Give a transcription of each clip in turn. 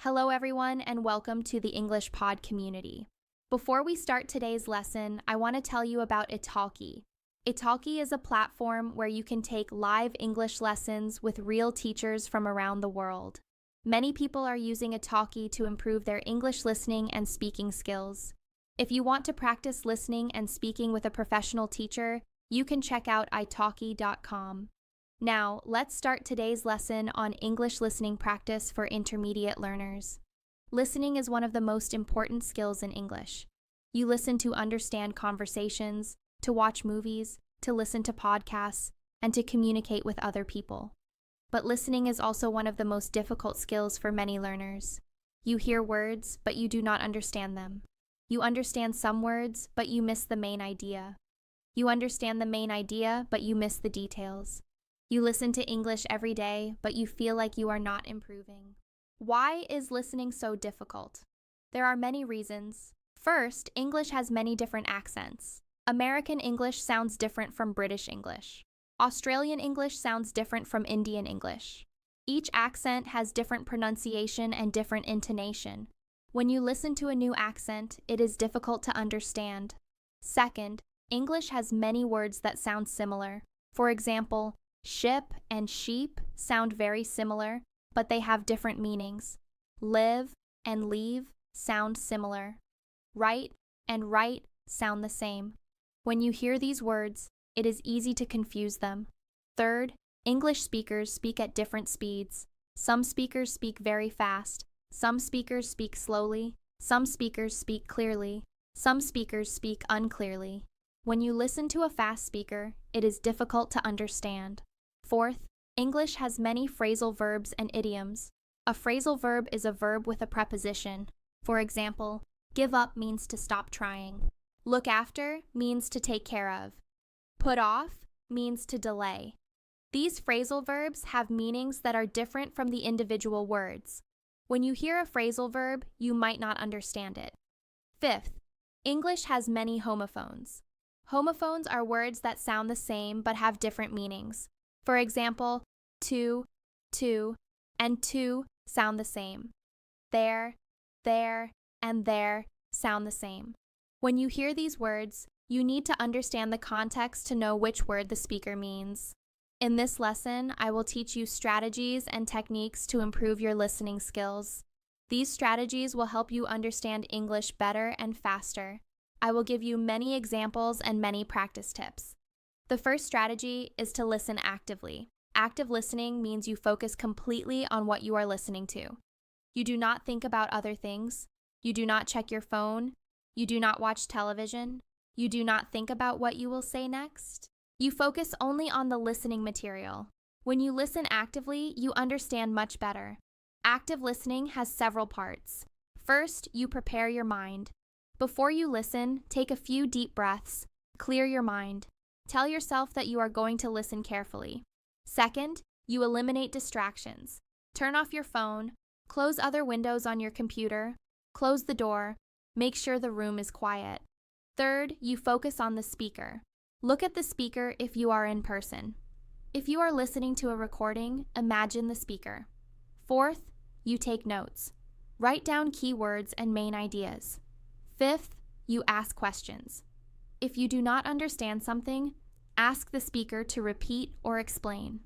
Hello, everyone, and welcome to the English Pod community. Before we start today's lesson, I want to tell you about Italki. Italki is a platform where you can take live English lessons with real teachers from around the world. Many people are using Italki to improve their English listening and speaking skills. If you want to practice listening and speaking with a professional teacher, you can check out italki.com. Now, let's start today's lesson on English listening practice for intermediate learners. Listening is one of the most important skills in English. You listen to understand conversations, to watch movies, to listen to podcasts, and to communicate with other people. But listening is also one of the most difficult skills for many learners. You hear words, but you do not understand them. You understand some words, but you miss the main idea. You understand the main idea, but you miss the details. You listen to English every day, but you feel like you are not improving. Why is listening so difficult? There are many reasons. First, English has many different accents. American English sounds different from British English. Australian English sounds different from Indian English. Each accent has different pronunciation and different intonation. When you listen to a new accent, it is difficult to understand. Second, English has many words that sound similar. For example, ship and sheep sound very similar, but they have different meanings. Live and leave sound similar. Write and write sound the same. When you hear these words, it is easy to confuse them. Third, English speakers speak at different speeds. Some speakers speak very fast. Some speakers speak slowly. Some speakers speak clearly. Some speakers speak unclearly. When you listen to a fast speaker, it is difficult to understand. Fourth, English has many phrasal verbs and idioms. A phrasal verb is a verb with a preposition. For example, give up means to stop trying. Look after means to take care of. Put off means to delay. These phrasal verbs have meanings that are different from the individual words. When you hear a phrasal verb, you might not understand it. Fifth, English has many homophones. Homophones are words that sound the same but have different meanings. For example, to, and to sound the same. There, and there sound the same. When you hear these words, you need to understand the context to know which word the speaker means. In this lesson, I will teach you strategies and techniques to improve your listening skills. These strategies will help you understand English better and faster. I will give you many examples and many practice tips. The first strategy is to listen actively. Active listening means you focus completely on what you are listening to. You do not think about other things. You do not check your phone. You do not watch television. You do not think about what you will say next. You focus only on the listening material. When you listen actively, you understand much better. Active listening has several parts. First, you prepare your mind. Before you listen, take a few deep breaths. Clear your mind. Tell yourself that you are going to listen carefully. Second, you eliminate distractions. Turn off your phone. Close other windows on your computer. Close the door. Make sure the room is quiet. Third, you focus on the speaker. Look at the speaker if you are in person. If you are listening to a recording, imagine the speaker. Fourth, you take notes. Write down keywords and main ideas. Fifth, you ask questions. If you do not understand something, ask the speaker to repeat or explain.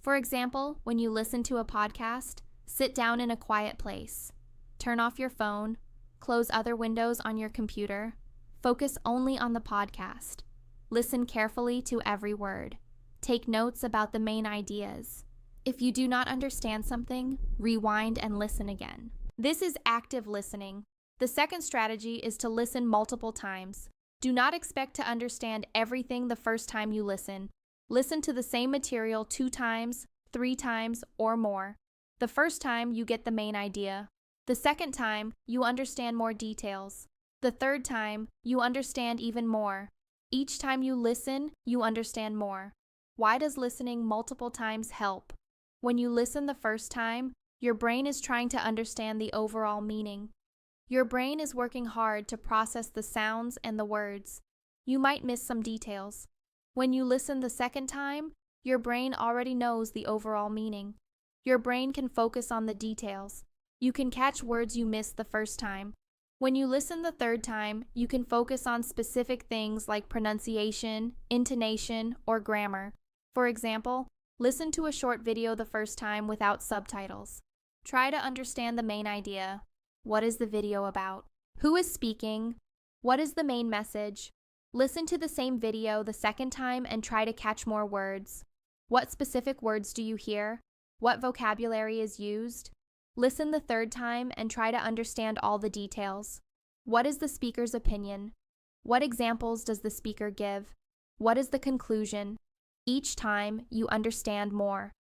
For example, when you listen to a podcast, sit down in a quiet place. Turn off your phone. Close other windows on your computer. Focus only on the podcast. Listen carefully to every word. Take notes about the main ideas. If you do not understand something, rewind and listen again. This is active listening. The second strategy is to listen multiple times. Do not expect to understand everything the first time you listen. Listen to the same material 2 times, 3 times, or more. The first time, you get the main idea. The second time, you understand more details. The third time, you understand even more. Each time you listen, you understand more. Why does listening multiple times help? When you listen the first time, your brain is trying to understand the overall meaning. Your brain is working hard to process the sounds and the words. You might miss some details. When you listen the second time, your brain already knows the overall meaning. Your brain can focus on the details. You can catch words you missed the first time. When you listen the third time, you can focus on specific things like pronunciation, intonation, or grammar. For example, listen to a short video the first time without subtitles. Try to understand the main idea. What is the video about? Who is speaking? What is the main message? Listen to the same video the second time and try to catch more words. What specific words do you hear? What vocabulary is used? Listen the third time and try to understand all the details. What is the speaker's opinion? What examples does the speaker give? What is the conclusion? Each time, you understand more.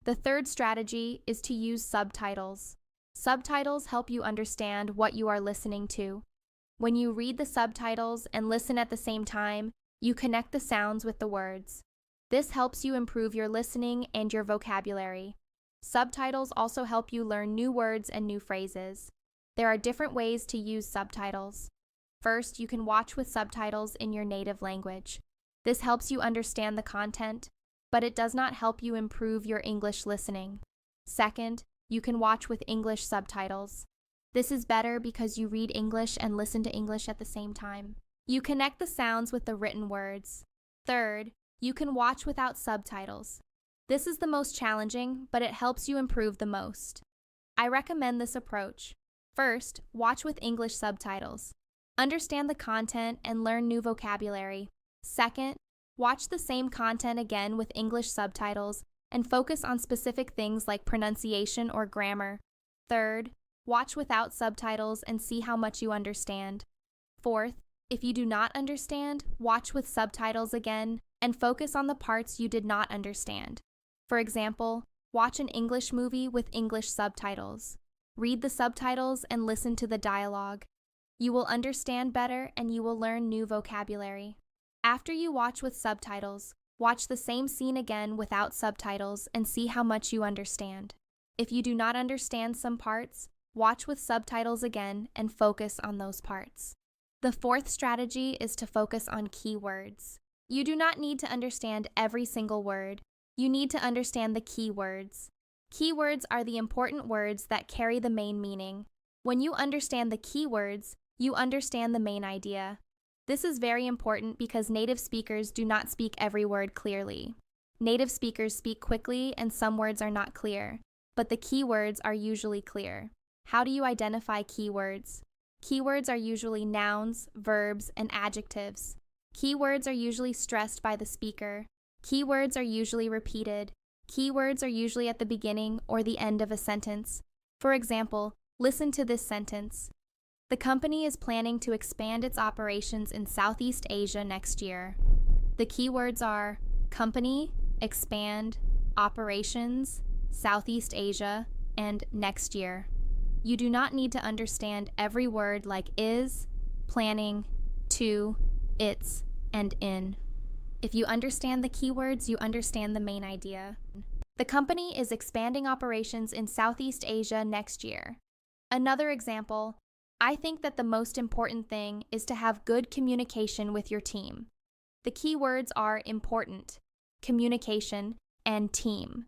The third strategy is to use subtitles. Subtitles help you understand what you are listening to. When you read the subtitles and listen at the same time, you connect the sounds with the words. This helps you improve your listening and your vocabulary. Subtitles also help you learn new words and new phrases. There are different ways to use subtitles. First, you can watch with subtitles in your native language. This helps you understand the content, but it does not help you improve your English listening. Second, you can watch with English subtitles. This is better because you read English and listen to English at the same time. You connect the sounds with the written words. Third, you can watch without subtitles. This is the most challenging, but it helps you improve the most. I recommend this approach. First, watch with English subtitles. Understand the content and learn new vocabulary. Second, watch the same content again with English subtitles and focus on specific things like pronunciation or grammar. Third, watch without subtitles and see how much you understand. Fourth, if you do not understand, watch with subtitles again and focus on the parts you did not understand. For example, watch an English movie with English subtitles. Read the subtitles and listen to the dialogue. You will understand better and you will learn new vocabulary. After you watch with subtitles, watch the same scene again without subtitles and see how much you understand. If you do not understand some parts, watch with subtitles again and focus on those parts. The fourth strategy is to focus on keywords. You do not need to understand every single word. You need to understand the keywords. Keywords are the important words that carry the main meaning. When you understand the keywords, you understand the main idea. This is very important because native speakers do not speak every word clearly. Native speakers speak quickly and some words are not clear, but the keywords are usually clear. How do you identify keywords? Keywords are usually nouns, verbs, and adjectives. Keywords are usually stressed by the speaker. Keywords are usually repeated. Keywords are usually at the beginning or the end of a sentence. For example, listen to this sentence. The company is planning to expand its operations in Southeast Asia next year. The keywords are company, expand, operations, Southeast Asia, and next year. You do not need to understand every word like is, planning, to, its, and in. If you understand the keywords, you understand the main idea. The company is expanding operations in Southeast Asia next year. Another example, I think that the most important thing is to have good communication with your team. The keywords are important, communication, and team.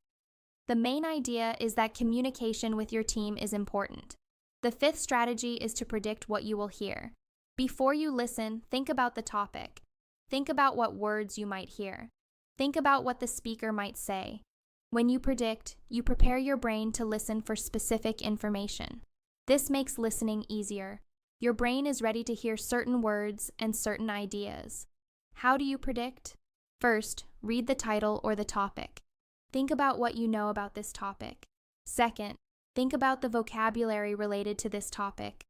The main idea is that communication with your team is important. The fifth strategy is to predict what you will hear. Before you listen, think about the topic. Think about what words you might hear. Think about what the speaker might say. When you predict, you prepare your brain to listen for specific information. This makes listening easier. Your brain is ready to hear certain words and certain ideas. How do you predict? First, read the title or the topic. Think about what you know about this topic. Second, think about the vocabulary related to this topic.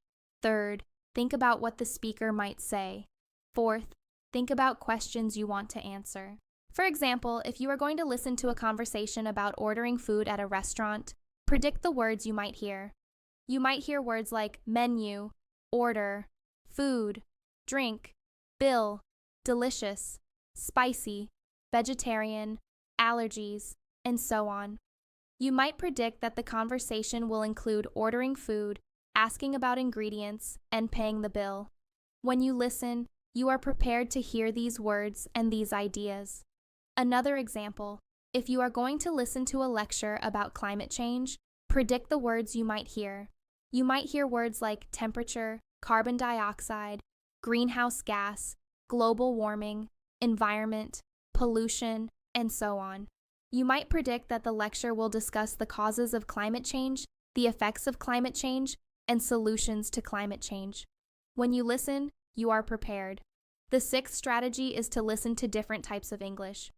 Third, think about what the speaker might say. Fourth, think about questions you want to answer. For example, if you are going to listen to a conversation about ordering food at a restaurant, predict the words you might hear. You might hear words like menu, order, food, drink, bill, delicious, spicy, vegetarian, allergies, and so on. You might predict that the conversation will include ordering food, asking about ingredients, and paying the bill. When you listen, you are prepared to hear these words and these ideas. Another example, if you are going to listen to a lecture about climate change, predict the words you might hear. You might hear words like temperature, carbon dioxide, greenhouse gas, global warming, environment, pollution, and so on. You might predict that the lecture will discuss the causes of climate change, the effects of climate change, and solutions to climate change. When you listen, you are prepared. The sixth strategy is to listen to different types of English.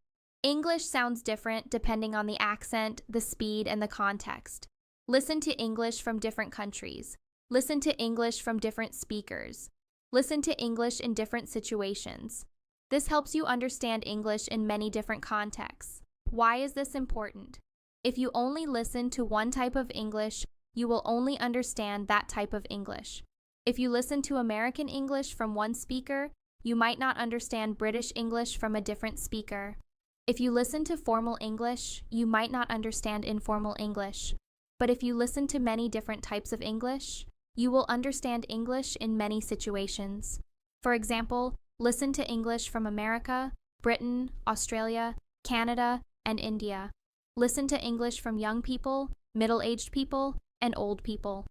English sounds different depending on the accent, the speed, and the context. Listen to English from different countries. Listen to English from different speakers. Listen to English in different situations. This helps you understand English in many different contexts. Why is this important? If you only listen to one type of English, you will only understand that type of English. If you listen to American English from one speaker, you might not understand British English from a different speaker. If you listen to formal English, you might not understand informal English. But if you listen to many different types of English, you will understand English in many situations. For example, listen to English from America, Britain, Australia, Canada, and India. Listen to English from young people, middle-aged people, and old people.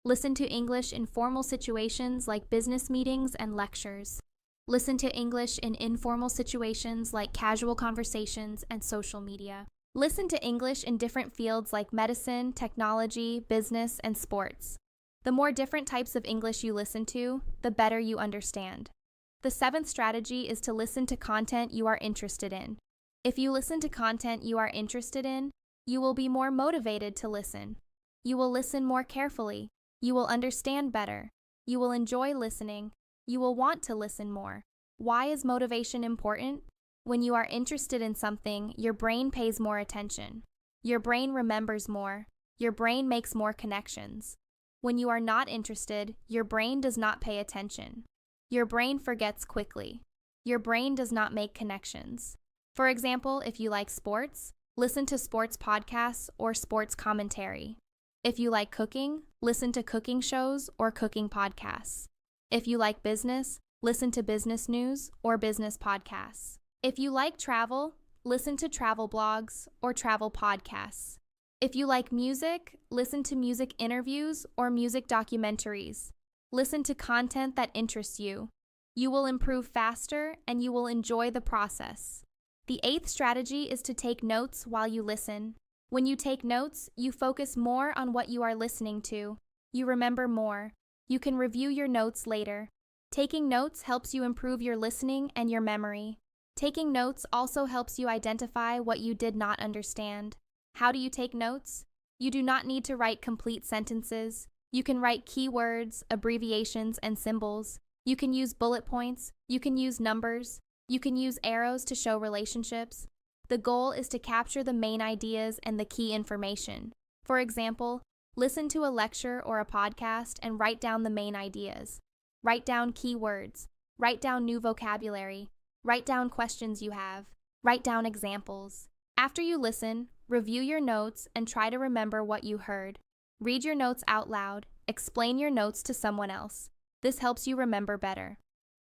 Listen to English in formal situations like business meetings and lectures. Listen to English in informal situations like casual conversations and social media. Listen to English in different fields like medicine, technology, business, and sports. The more different types of English you listen to, the better you understand. The seventh strategy is to listen to content you are interested in. If you listen to content you are interested in, you will be more motivated to listen. You will listen more carefully. You will understand better. You will enjoy listening. You will want to listen more. Why is motivation important? When you are interested in something, your brain pays more attention. Your brain remembers more. Your brain makes more connections. When you are not interested, your brain does not pay attention. Your brain forgets quickly. Your brain does not make connections. For example, if you like sports, listen to sports podcasts or sports commentary. If you like cooking, listen to cooking shows or cooking podcasts. If you like business, listen to business news or business podcasts. If you like travel, listen to travel blogs or travel podcasts. If you like music, listen to music interviews or music documentaries. Listen to content that interests you. You will improve faster and you will enjoy the process. The eighth strategy is to take notes while you listen. When you take notes, you focus more on what you are listening to. You remember more. You can review your notes later. Taking notes helps you improve your listening and your memory. Taking notes also helps you identify what you did not understand. How do you take notes? You do not need to write complete sentences. You can write keywords, abbreviations, and symbols. You can use bullet points. You can use numbers. You can use arrows to show relationships. The goal is to capture the main ideas and the key information. For example, listen to a lecture or a podcast and write down the main ideas. Write down keywords. Write down new vocabulary. Write down questions you have. Write down examples. After you listen, review your notes and try to remember what you heard. Read your notes out loud. Explain your notes to someone else. This helps you remember better.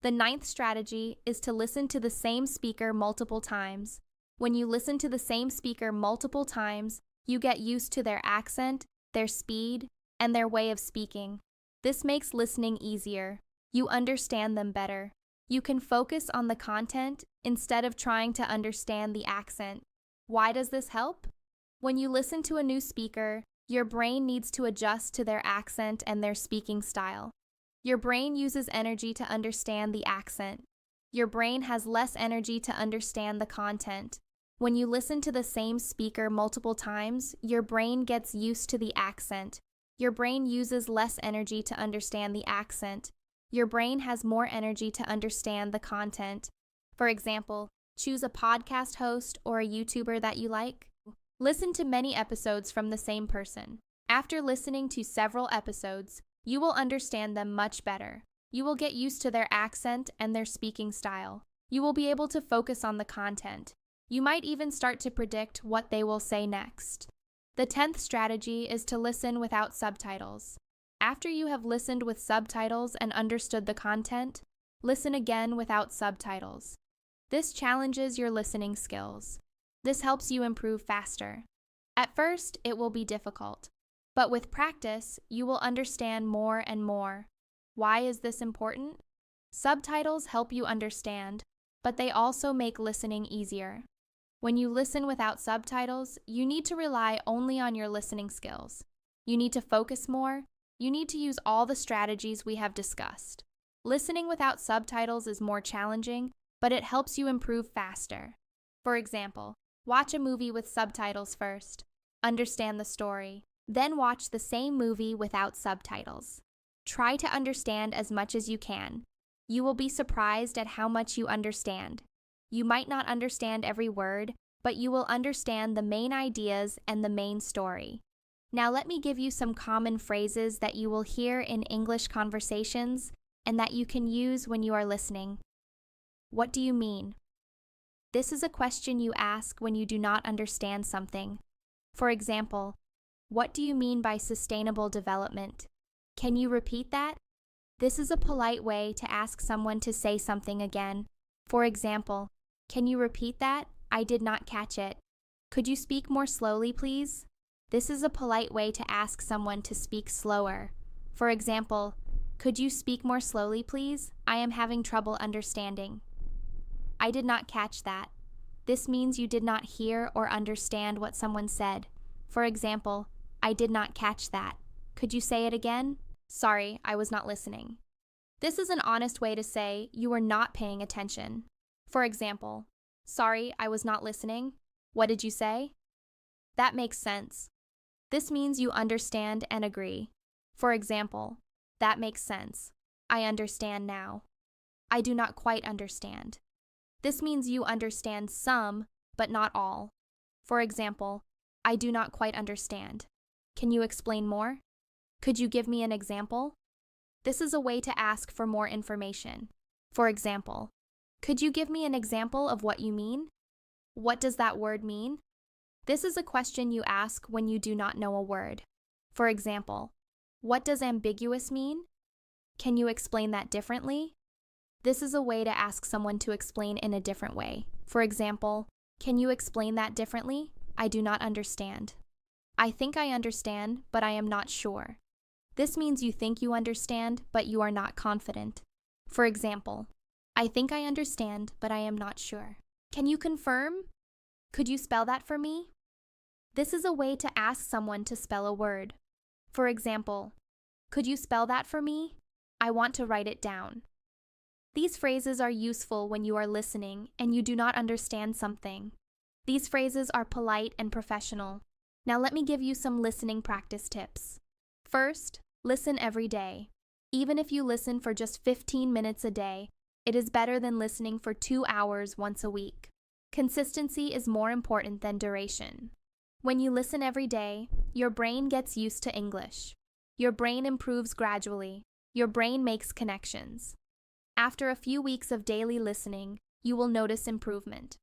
The ninth strategy is to listen to the same speaker multiple times. When you listen to the same speaker multiple times, you get used to their accent, their speed, and their way of speaking. This makes listening easier. You understand them better. You can focus on the content instead of trying to understand the accent. Why does this help? When you listen to a new speaker, your brain needs to adjust to their accent and their speaking style. Your brain uses energy to understand the accent. Your brain has less energy to understand the content. When you listen to the same speaker multiple times, your brain gets used to the accent. Your brain uses less energy to understand the accent. Your brain has more energy to understand the content. For example, choose a podcast host or a YouTuber that you like. Listen to many episodes from the same person. After listening to several episodes, you will understand them much better. You will get used to their accent and their speaking style. You will be able to focus on the content. You might even start to predict what they will say next. The 10th strategy is to listen without subtitles. After you have listened with subtitles and understood the content, listen again without subtitles. This challenges your listening skills. This helps you improve faster. At first, it will be difficult, But with practice, you will understand more and more. Why is this important? Subtitles help you understand, but they also make listening easier. When you listen without subtitles, you need to rely only on your listening skills. You need to focus more. You need to use all the strategies we have discussed. Listening without subtitles is more challenging, but it helps you improve faster. For example, watch a movie with subtitles first. Understand the story. Then watch the same movie without subtitles. Try to understand as much as you can. You will be surprised at how much you understand. You might not understand every word, but you will understand the main ideas and the main story. Now let me give you some common phrases that you will hear in English conversations and that you can use when you are listening. What do you mean? This is a question you ask when you do not understand something. For example, what do you mean by sustainable development? Can you repeat that? This is a polite way to ask someone to say something again. For example, can you repeat that? I did not catch it. Could you speak more slowly, please? This is a polite way to ask someone to speak slower. For example, could you speak more slowly, please? I am having trouble understanding. I did not catch that. This means you did not hear or understand what someone said. For example, I did not catch that. Could you say it again? Sorry, I was not listening. This is an honest way to say you were not paying attention. For example, sorry, I was not listening. What did you say? That makes sense. This means you understand and agree. For example, that makes sense. I understand now. I do not quite understand. This means you understand some, but not all. For example, I do not quite understand. Can you explain more? Could you give me an example? This is a way to ask for more information. For example, could you give me an example of what you mean? What does that word mean? This is a question you ask when you do not know a word. For example, what does ambiguous mean? Can you explain that differently? This is a way to ask someone to explain in a different way. For example, can you explain that differently? I do not understand. I think I understand, but I am not sure. This means you think you understand, but you are not confident. For example, I think I understand, but I am not sure. Can you confirm? Could you spell that for me? This is a way to ask someone to spell a word. For example, could you spell that for me? I want to write it down. These phrases are useful when you are listening and you do not understand something. These phrases are polite and professional. Now let me give you some listening practice tips. First, listen every day. Even if you listen for just 15 minutes a day, it is better than listening for 2 hours once a week. Consistency is more important than duration. When you listen every day, your brain gets used to English. Your brain improves gradually. Your brain makes connections. After a few weeks of daily listening, you will notice improvement.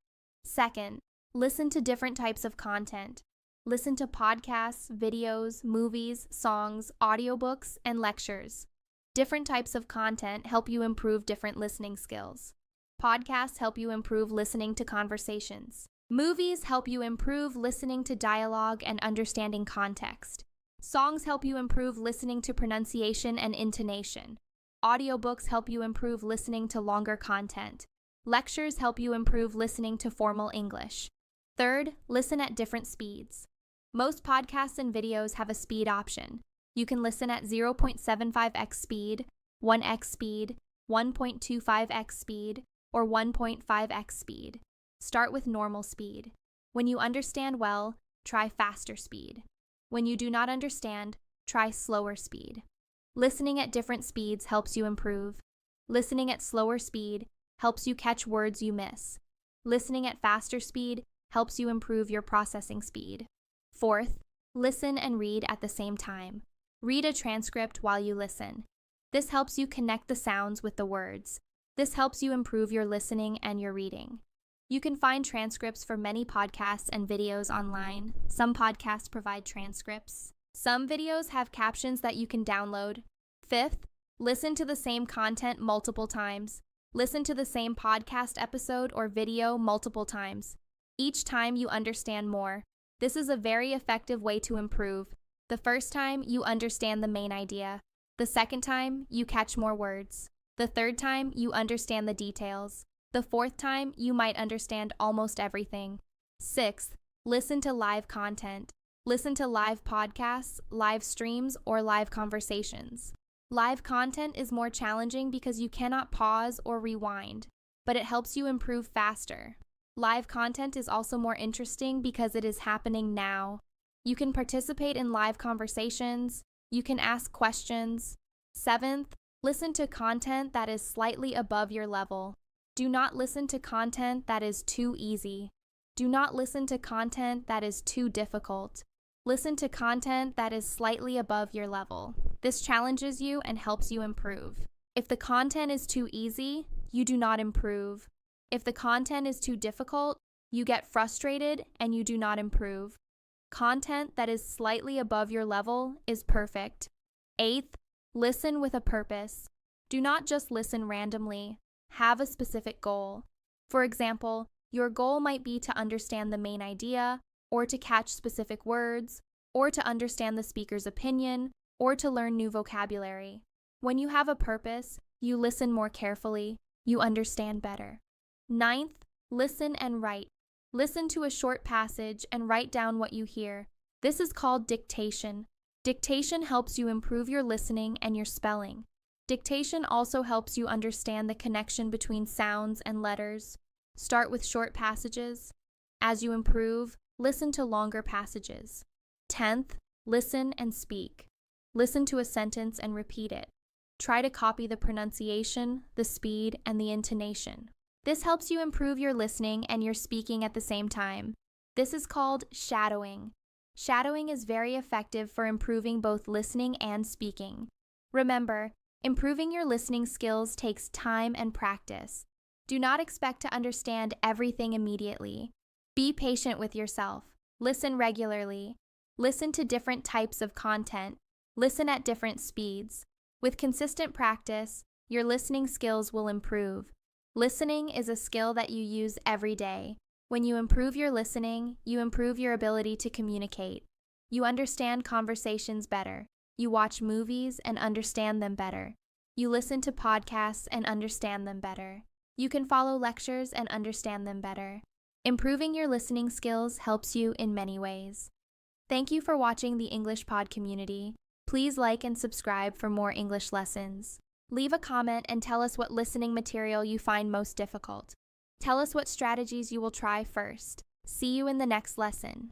Second, listen to different types of content. Listen to podcasts, videos, movies, songs, audiobooks, and lectures. Different types of content help you improve different listening skills. Podcasts help you improve listening to conversations. Movies help you improve listening to dialogue and understanding context. Songs help you improve listening to pronunciation and intonation. Audiobooks help you improve listening to longer content. Lectures help you improve listening to formal English. Third, listen at different speeds. Most podcasts and videos have a speed option. You can listen at 0.75x speed, 1x speed, 1.25x speed, or 1.5x speed. Start with normal speed. When you understand well, try faster speed. When you do not understand, try slower speed. Listening at different speeds helps you improve. Listening at slower speed helps you catch words you miss. Listening at faster speed helps you improve your processing speed. Fourth, listen and read at the same time. Read a transcript while you listen. This helps you connect the sounds with the words. This helps you improve your listening and your reading. You can find transcripts for many podcasts and videos online. Some podcasts provide transcripts. Some videos have captions that you can download. Fifth, listen to the same content multiple times. Listen to the same podcast episode or video multiple times. Each time you understand more. This is a very effective way to improve. The first time, you understand the main idea. The second time, you catch more words. The third time, you understand the details. The fourth time, you might understand almost everything. Sixth, listen to live content. Listen to live podcasts, live streams, or live conversations. Live content is more challenging because you cannot pause or rewind, but it helps you improve faster. Live content is also more interesting because it is happening now. You can participate in live conversations. You can ask questions. Seventh, listen to content that is slightly above your level. Do not listen to content that is too easy. Do not listen to content that is too difficult. Listen to content that is slightly above your level. This challenges you and helps you improve. If the content is too easy, you do not improve. If the content is too difficult, you get frustrated and you do not improve. Content that is slightly above your level is perfect. Eighth, listen with a purpose. Do not just listen randomly. Have a specific goal. For example, your goal might be to understand the main idea, or to catch specific words, or to understand the speaker's opinion, or to learn new vocabulary. When you have a purpose, you listen more carefully, you understand better. Ninth, listen and write. Listen to a short passage and write down what you hear. This is called dictation. Dictation helps you improve your listening and your spelling. Dictation also helps you understand the connection between sounds and letters. Start with short passages. As you improve, listen to longer passages. 10th, listen and speak. Listen to a sentence and repeat it. Try to copy the pronunciation, the speed, and the intonation. This helps you improve your listening and your speaking at the same time. This is called shadowing. Shadowing is very effective for improving both listening and speaking. Remember, improving your listening skills takes time and practice. Do not expect to understand everything immediately. Be patient with yourself. Listen regularly. Listen to different types of content. Listen at different speeds. With consistent practice, your listening skills will improve. Listening is a skill that you use every day. When you improve your listening, you improve your ability to communicate. You understand conversations better. You watch movies and understand them better. You listen to podcasts and understand them better. You can follow lectures and understand them better. Improving your listening skills helps you in many ways. Thank you for watching the English Pod community. Please like and subscribe for more English lessons. Leave a comment and tell us what listening material you find most difficult. Tell us what strategies you will try first. See you in the next lesson.